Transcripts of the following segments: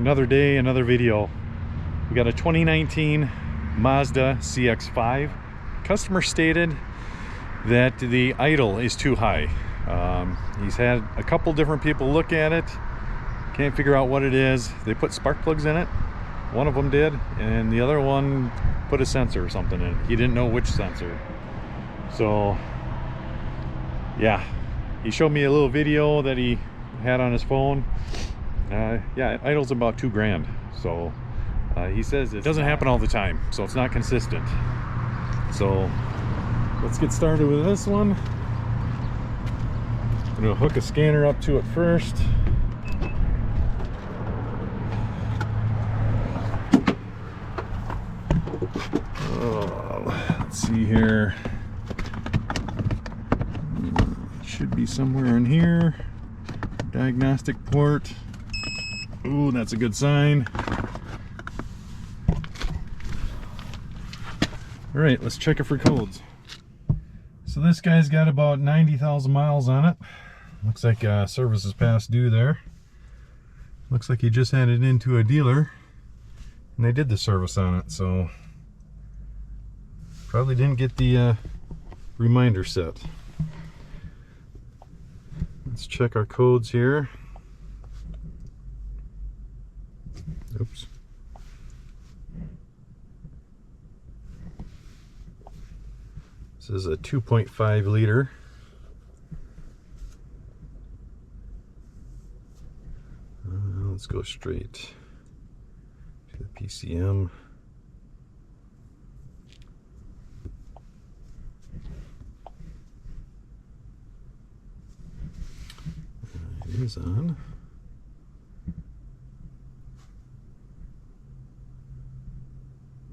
Another day, another video. We got a 2019 Mazda CX-5. Customer stated that the idle is too high. He's had a couple different people look at it. Can't figure out what it is. They put spark plugs in it. One of them did, and the other one put a sensor or something in it. He didn't know which sensor. So, yeah. He showed me a little video that he had on his phone. Yeah, it idles about $2,000. So he says it doesn't happen all the time, so it's not consistent. So let's get started with this one. I'm gonna hook a scanner up to it first. Oh, let's see here. Should be somewhere in here. Diagnostic port. Ooh, that's a good sign. All right, let's check it for codes. So this guy's got about 90,000 miles on it. Looks like service is past due there. Looks like he just had it into a dealer and they did the service on it, so probably didn't get the reminder set. Let's check our codes here. Oops. This is a 2.5 liter. Let's go straight to the PCM. It is on.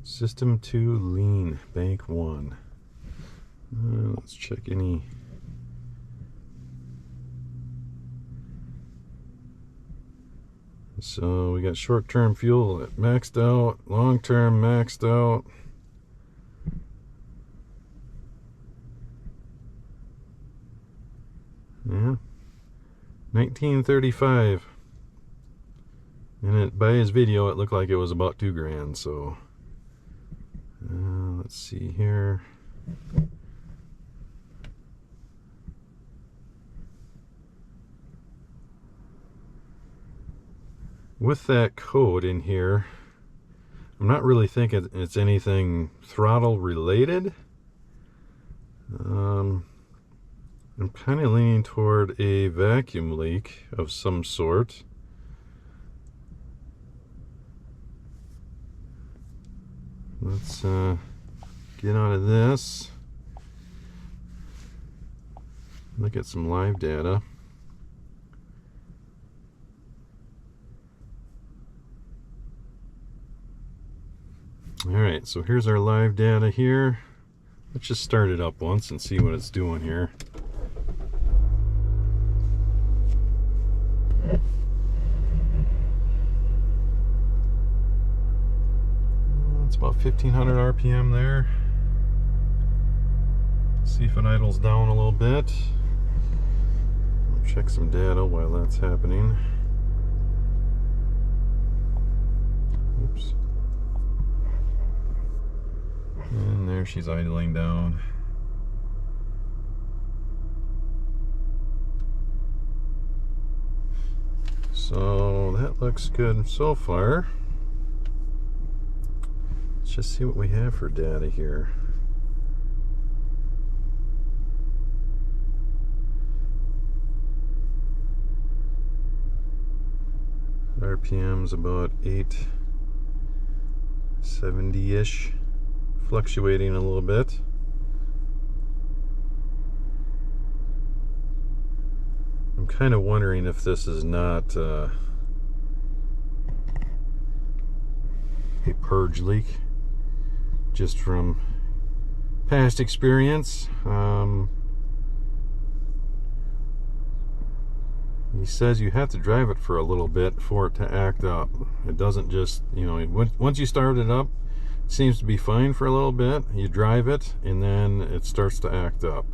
System 2 lean, bank 1. Let's check any. So we got short-term fuel maxed out, long-term maxed out. Yeah, 1935. And by his video, it looked like it was about $2,000. So let's see here. With that code in here, I'm not really thinking it's anything throttle related. I'm kind of leaning toward a vacuum leak of some sort. Let's get out of this. Look at some live data. Alright, so here's our live data here. Let's just start it up once and see what it's doing here. It's about 1500 RPM there. See if it idles down a little bit. I'll check some data while that's happening. Oops. And there she's idling down. So that looks good so far. Let's just see what we have for data here. RPM's about 870-ish. Fluctuating a little bit. I'm kind of wondering if this is not a purge leak, just from past experience. He says you have to drive it for a little bit for it to act up. It doesn't just, you know, once you start it up, seems to be fine for a little bit. You drive it and then it starts to act up.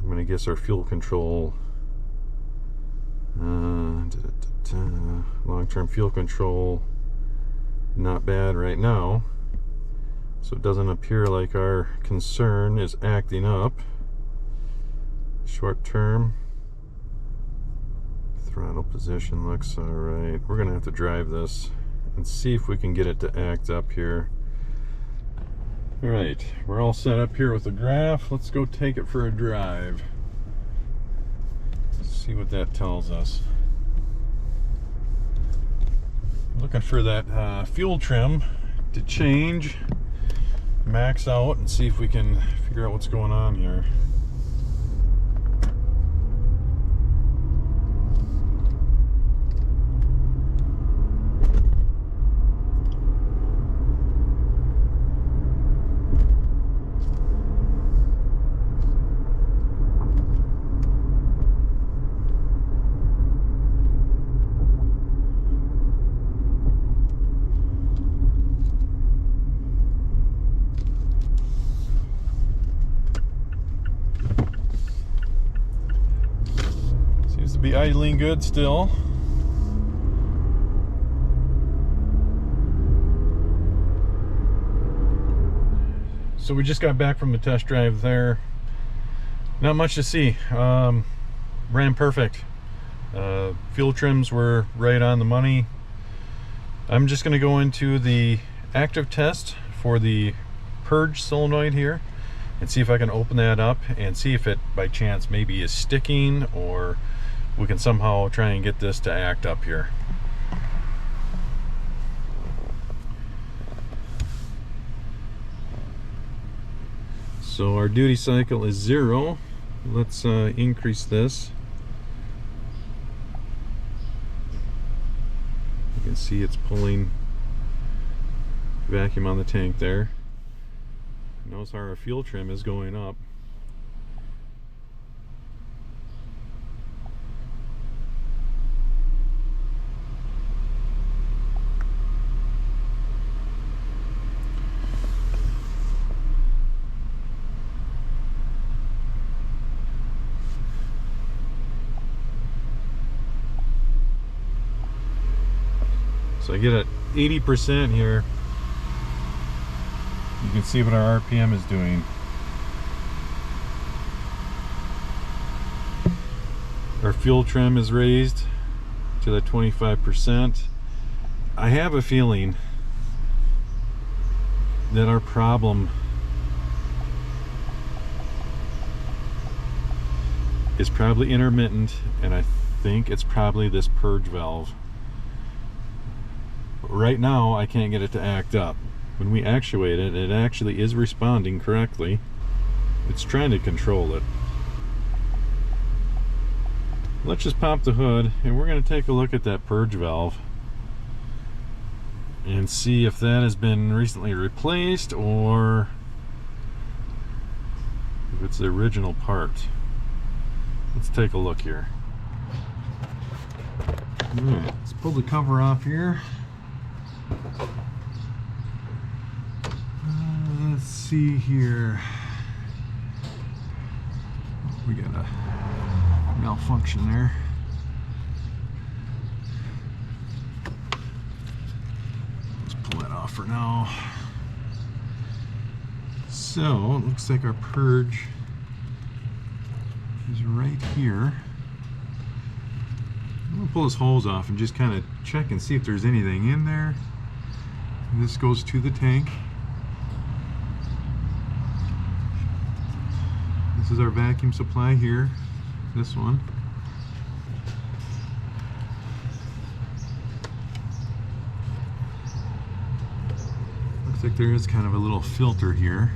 I'm gonna guess our fuel control Long-term fuel control, not bad right now. So it doesn't appear like our concern is acting up. Short term, throttle position looks all right. We're gonna have to drive this and see if we can get it to act up here. All right, we're all set up here with the graph. Let's go take it for a drive. Let's see what that tells us. Looking for that fuel trim to change, max out, and see if we can figure out what's going on here. Be idling good still. So we just got back from the test drive there. Not much to see. Ran perfect. Fuel trims were right on the money. I'm just going to go into the active test for the purge solenoid here and see if I can open that up and see if it by chance maybe is sticking, or we can somehow try and get this to act up here. So our duty cycle is 0. Let's increase this. You can see it's pulling vacuum on the tank there. Notice how our fuel trim is going up. So I get at 80% here. You can see what our RPM is doing. Our fuel trim is raised to the 25%. I have a feeling that our problem is probably intermittent, and I think it's probably this purge valve. Right now I can't get it to act up. When we actuate it, it actually is responding correctly. It's trying to control it. Let's just pop the hood and we're going to take a look at that purge valve and see if that has been recently replaced or if it's the original part. Let's take a look here. Alright, let's pull the cover off here. Let's see here. We got a malfunction there. Let's pull that off for now. So it looks like our purge is right here. I'm gonna pull this hose off and just kind of check and see if there's anything in there. And this goes to the tank. This is our vacuum supply here, this one. Looks like there is kind of a little filter here.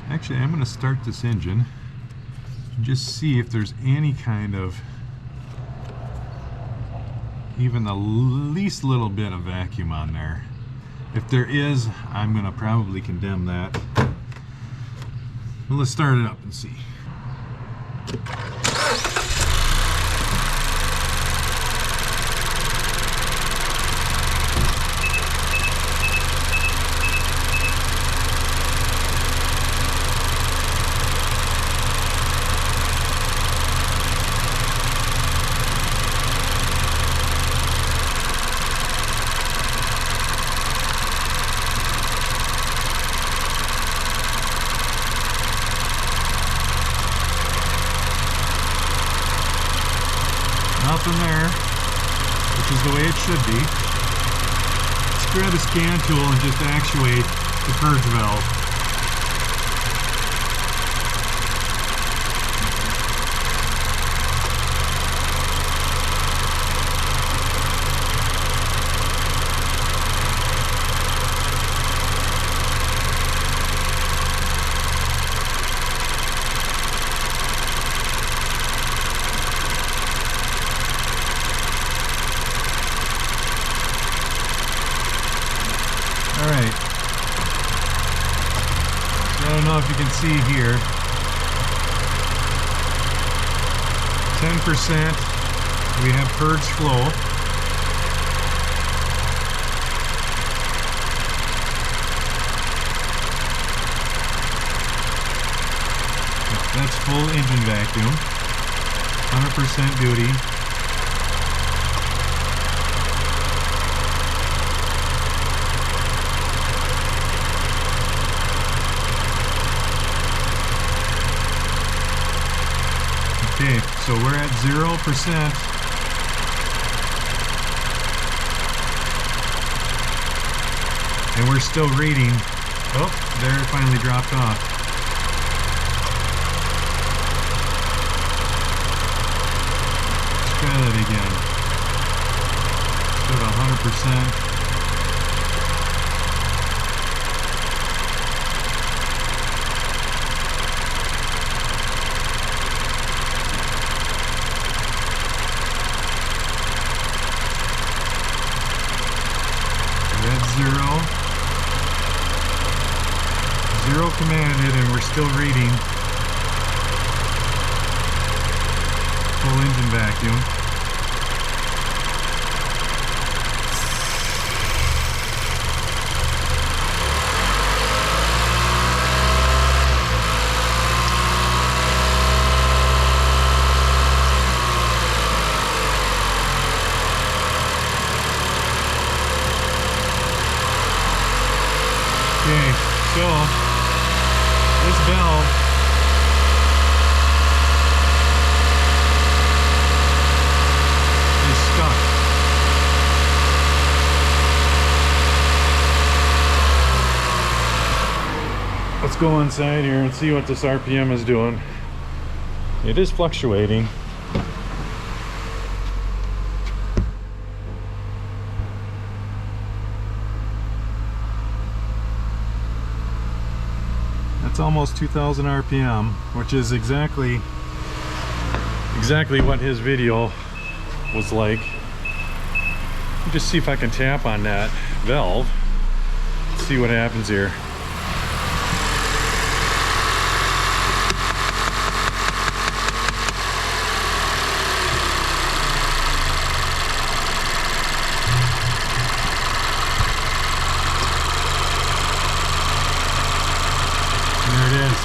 Actually, I'm going to start this engine and just see if there's any kind of, even the least little bit of vacuum on there. If there is, I'm going to probably condemn that. Well, let's start it up and see. from there, which is the way it should be. Let's grab a scan tool and just actuate the purge valve. Alright, I don't know if you can see here, 10% we have purge flow. That's full engine vacuum, 100% duty. Okay, so we're at 0%. And we're still reading. Oh, there it finally dropped off. Let's try that again. Still at 100%. Zero commanded, and we're still reading. Full engine vacuum. Okay, so this valve is stuck. Let's go inside here and see what this RPM is doing. It is fluctuating. It's almost 2,000 RPM, which is exactly what his video was like. Let me just see if I can tap on that valve. See what happens here. There it is.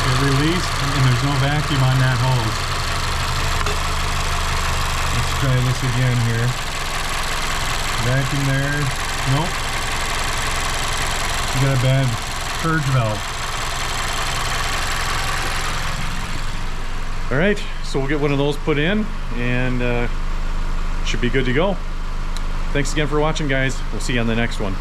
It released, and there's no vacuum on that hose. Let's try this again here. Vacuum there. Nope. You got a bad purge valve. Alright, so we'll get one of those put in, and should be good to go. Thanks again for watching, guys. We'll see you on the next one.